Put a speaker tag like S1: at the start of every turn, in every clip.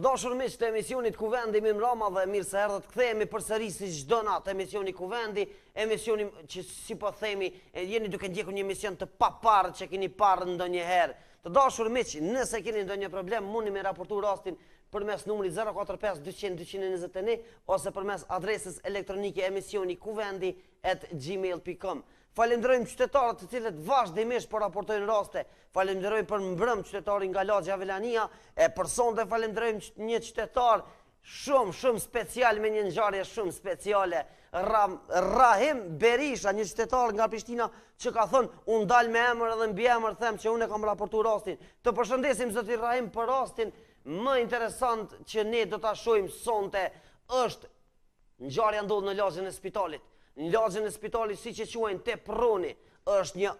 S1: dashur miq të emisionit Kuvendi me Rama dhe mirë se erdhët, kthehemi përsëri si çdo natë emisioni Kuvendi, emisioni që si po themi, jeni duke ndjekur një emision të paparë që keni parë ndonjëherë. Të dashur miq, nëse keni ndonjë problem, mundi me raportu rastin përmes numrit 045 200 221 ose përmes adresës elektronike emisioni kuvendi@gmail.com. Falenderojmë qytetarët të cilët vazhdimisht po raportojnë raste. Falenderojmë për mbrëm qytetarin nga Laxhi Avelania, e për sonte falenderojmë një qytetar shumë special me një ngjarje shumë speciale. Rahim Berisha, një qytetar nga Prishtina që ka thënë unë dal me emër edhe mbi emër them që unë kam raportuar rastin. Të përshëndesim zoti Rahim për rastin më interesant që ne do ta shohim sonte është ngjarja ndodh në lagjën e spitalit. Në lagjën e spitalit, si që quajnë te pruni, është një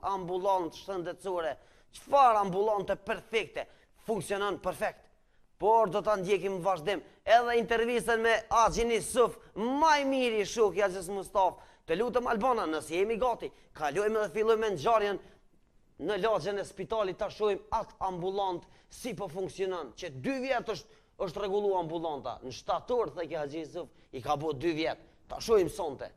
S1: ambulant shëndetësore. Çfarë ambulante perfekte, funksionon perfekt. Por do ta ndjekim vazhdim edhe intervistën me Haxhin Yusuf, më i miri shok i Haxhis Mustaf. Të lutem Albana, nëse jemi gati, kalojmë dhe fillojmë ngjarjen në lagjën e spitalit, ta shohim atë ambulant si po funksionon, që 2 vjet është rregulluar ambulanta. Në shtator, thekë Haxhi Yusuf, i ka bërë 2 vjet. Ta shohim sonte.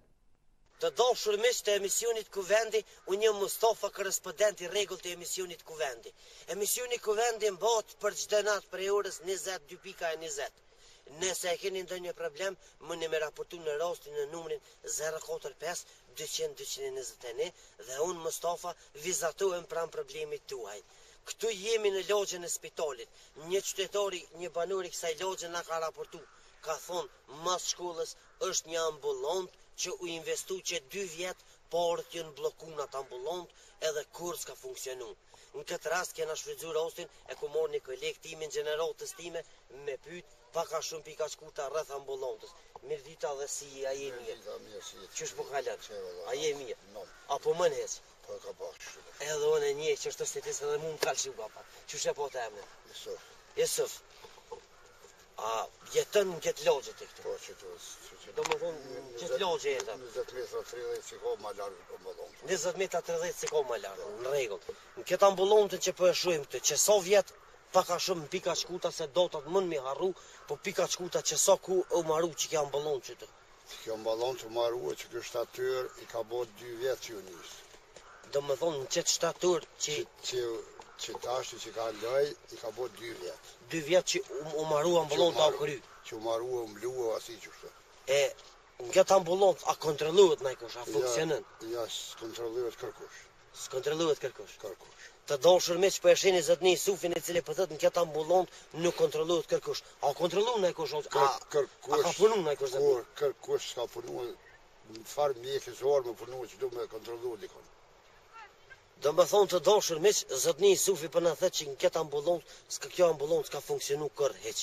S2: Të dashur miq të emisionit Kuvendi, unë jam Mustafa, korrespondent i rregullt të emisionit Kuvendi. Emisioni Kuvendi mbahet për çdo natë prej orës 22:20. Nëse e keni ndonjë problem, mundi me raportu në rastin në numrin 045 200 221 dhe unë Mustafa vizatohem pranë problemit tuaj. Këtu jemi në lagjën e spitalit. Një qytetari, një banor i kësaj lagje na ka raportu. Ka thonë, mas shkollës është një ambulant që u investu që 2 vjet, por që në blokun atë ambulant edhe kur s'ka funksionu. Në këtë rast kena shfrytzuar rastin e ku morë një kolegë timin gjeneratës time me pyet paka shumë pika shkuta rreth ambulantës. Mirë dita dhe si a je mirë? Qysh po kalon? A je mirë? Apo më nec?
S3: Po ka bash.
S2: Edhe unë e një që është estetisë edhe mu më kalë që papa. Qysh e po të emne?
S3: Yusuf.
S2: Yusuf. A jetën në këtë lagje të këtu?
S3: Po që të...
S2: Do më thonë, këtë lagje jetën?
S3: 20 metra 30 që ka ma largë ambulant.
S2: 20 metra 30 që ka ma largë, në regull. Në këtë ambulantën që po e shohim këtë, që sa vjetë, paka shumë në pika shkuta se dotat mën mi harru, po pika shkuta që sa ku u maru që kjo ambulant që të?
S3: Kjo ambulant u maru që kjo shtatyr i ka bo 2 vjetë që u njës.
S2: Do më thonë, në këtë shtatyr
S3: që tashti që ka loj, i ka bo 2 vjetë.
S2: 2 vjetë që u maru ambulanta u kry.
S3: Që u maru, u mblua, asi që shtë.
S2: E, në këtë ambulant, a kontrolluat në kush, a funksionën?
S3: Ja, s'kontrolluat kërkush.
S2: S'kontrolluat kërkush?
S3: Kërkush.
S2: Të dashur miq, po e shihni zotni Yusufin i cili po thotë në këtë ambulant nuk kontrollohet kërkush. A kontrollon ai kush? A ka punu ai kush?
S3: Kërkush ka punu, në farë mjekësor më punu që du me kontrollu dikon.
S2: Do më thonë të dashur miq, zotni Yusufi po na thotë që në këtë ambulant, kjo ambulant s'ka funksionu kurrë hiç.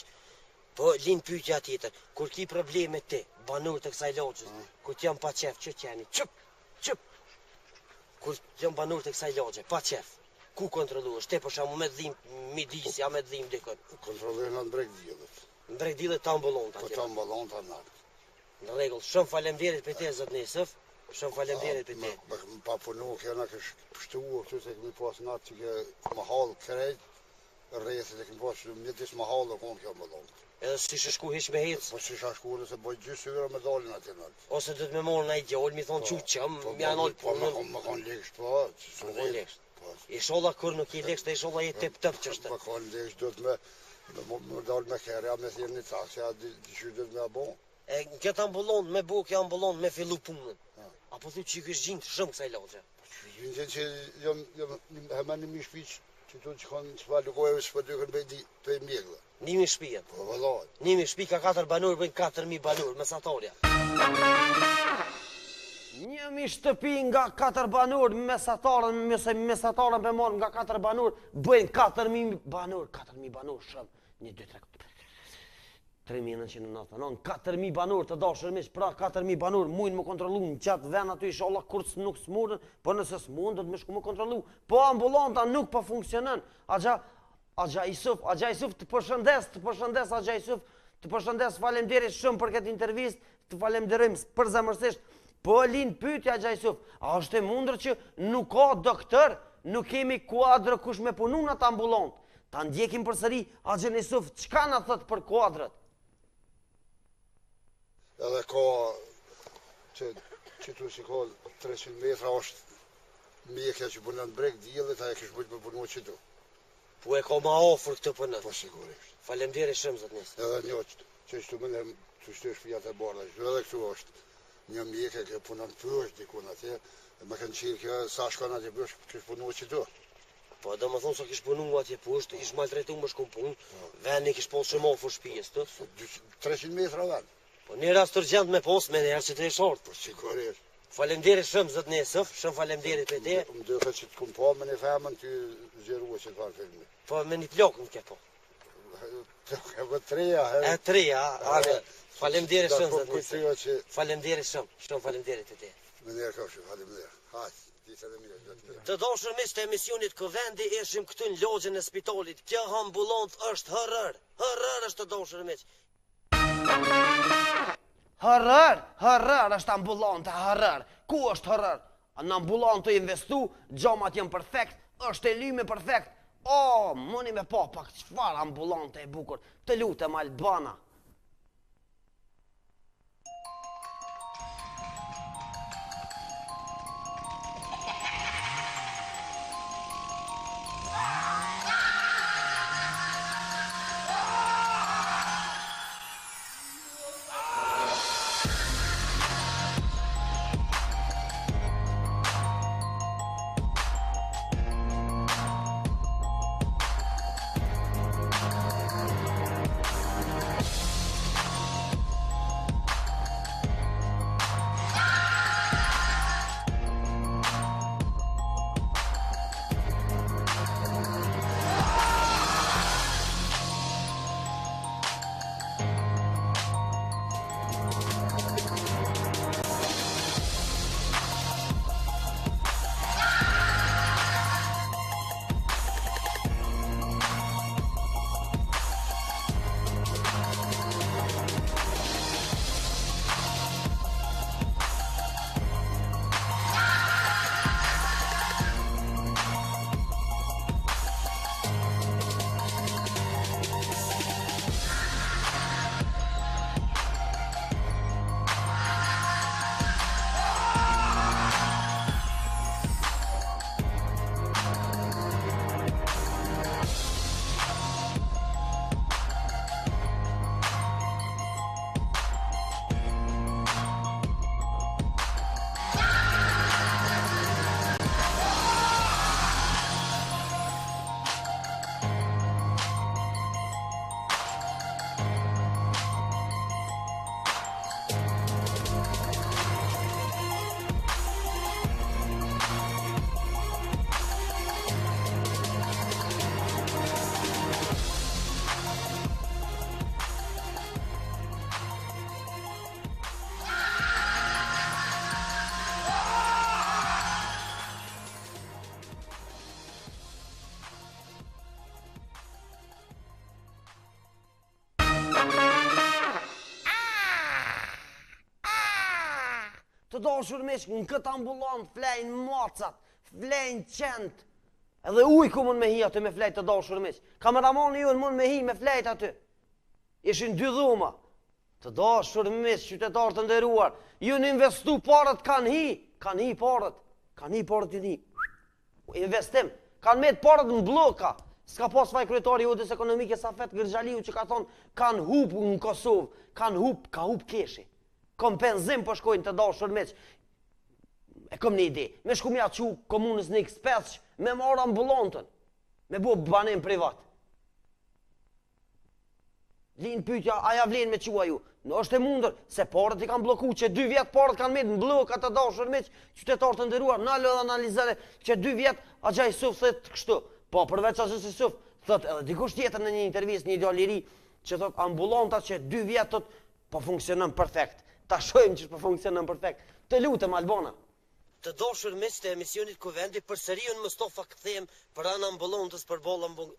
S2: Po lind pyetja tjetër, kur ki probleme ti, banor të kësaj lagjës, kur jam pa qef, që qeni? Çup. Kur jam banor të kësaj lagje, pa qef. Ku kontrolluesh? Te për shembull me dhim midis, ja me dhim dikon.
S3: Kontrollojnë në Bregdillet.
S2: Në Bregdillet të ambulanta.
S3: Po të ambulanta nalt.
S2: Në rregull, shumë faleminderit për te zotni Yusuf. Shumë faleminderit për te.
S3: Pa punu kena kësh pështuar këtu se kemi pas natë që ke më hallë krejt, rrethit e kemi pas mjetis më hallë dhe konë kjo ambulant.
S2: Edhe si shku hiç me hec.
S3: Po si shku nëse boj gjysë yra me dalin atë nalt.
S2: Ose do të më morën ai gjall, mi thon çuçëm, më janë ol
S3: po më kanë leksh po.
S2: Më kanë leksh. Inshallah kur nuk i leksh, inshallah i tip top çështë.
S3: Po kanë leksh do të më dal me kërja me thirr një taksi, a di çu do të më bë.
S2: E në këtë ambulant me bukë ambulant me fillu punën. Apo thu që kësh gjint shumë kësaj lagje.
S3: Gjint që jam hemen në shpiç që tu që kanë çfarë lugojë s'po dy kanë bëj mjekë.
S2: Nimi shtëpia.
S3: Po vallai.
S2: Nimi shtëpi ka 4 banor, bën 4000 banor mesatarja.
S1: Njëmi shtëpi nga 4 banor, mesatarën për morë nga 4 banor, bëjnë 4.000 banor. 4.000 banor shumë. 1, 2, 3, 3.999, 4.000 banor të dashur miq, pra 4.000 banor mujnë më kontrollu në qatë ven aty, inshallah kur nuk smurën, po nëse smurën do të më shku më kontrollu. Po ambulanta nuk po funksionon. Haxha Yusuf, të përshëndes Haxha Yusuf, të përshëndes, faleminderit shumë për këtë intervistë, të falenderojmë përzemërsisht. Po lind pyetja Haxha Yusuf, a është e mundur që nuk ka doktor, nuk kemi kuadrë kush me punu në atë ambulant? Ta ndjekim përsëri Axhen Yusuf, çka na thot për kuadrët?
S3: Edhe ka që tu si ka 300 metra është mjekja që punon breg diellit, ajo kish bëjt me punu që tu.
S2: Po e ka ma ofër këtë punë.
S3: Po sigurisht.
S2: Faleminderit shumë zot Nis.
S3: Edhe një që shtu më të shtu shpijat e bardha, edhe këtu është një mjekë që punon pysh dikun atje, me kanë qirë kjo sa shkon atje pysh, kish punu që tu.
S2: Po do më thonë se kish punu atje poshtë, ish maltretu më shkum punë, vendi kish pas shumë ofër shtëpisë të.
S3: 300 metra vend.
S2: Po një rast urgjent me pas me njerë që të e shortë.
S3: Po sigurisht.
S2: Faleminderit shumë zot Nisëf, shumë faleminderit për te.
S3: Më duhet që të kum pa me një femën ty zgjerua që të farë filmi.
S2: Po me një plakë më ke po.
S3: E treja,
S2: E treja, ale. Faleminderit shumë zot
S3: Nisëf.
S2: Nisëf. Faleminderit shumë faleminderit për te.
S3: Me njerë kafshë, faleminderit. Hajt, ditët e mirë.
S2: Të dashur miq të emisionit Kuvendi, ishim këtu në logjën e spitalit. Kjo ambulant është horror. Horror është të dashur miq.
S1: Horror është ambulante, horror. Ku është horror? Në ambulant të investu, gjamat jenë perfekt, është e lyme perfekt. O, mëni me pa pak çfarë ambulante e bukur. Të lutem Albana. Të dashur miq, në këtë ambulant flejnë macat, flejnë qent, edhe ujku mund me hi aty me flejt të dashur miq. Kameramani ju mund me hi me flejt aty. Ishin dy dhuma. Të dashur miq, qytetarë të nderuar, ju në investu parët kanë hi parët, ju një. Investim, kanë met parët në bloka. S'ka pas vaj kryetari i udhës ekonomike Safet Gërxhaliu që ka thonë kanë hub në Kosovë, ka hub keshi. Kompenzim po shkojnë të dashur miq. E kom një ide. Me shku mja që komunës një ekspec me marë ambulantën. Me bu banim privat. Linë pyetja, aja vlen me qua ju? Në është e mundër, se parët i kanë bloku, që 2 vjetë parët kanë met në blokat të dashur miq, qytetarë të nderuar, në alë dhe analizare, që 2 vjetë Axha Yusuf thët kështu. Po, përveç Axha Yusuf, thët edhe dikush tjetër në një intervjist, një djalë i ri, që thët ambulantat që 2 vjetë po funksionon perfekt. Ta shojmë që po funksionon perfekt. Të lutem Albana.
S2: Të dashur miq të emisionit Kuvendi, përsëri unë Mustafa kthehem për anë ambulantës për boll ambulant.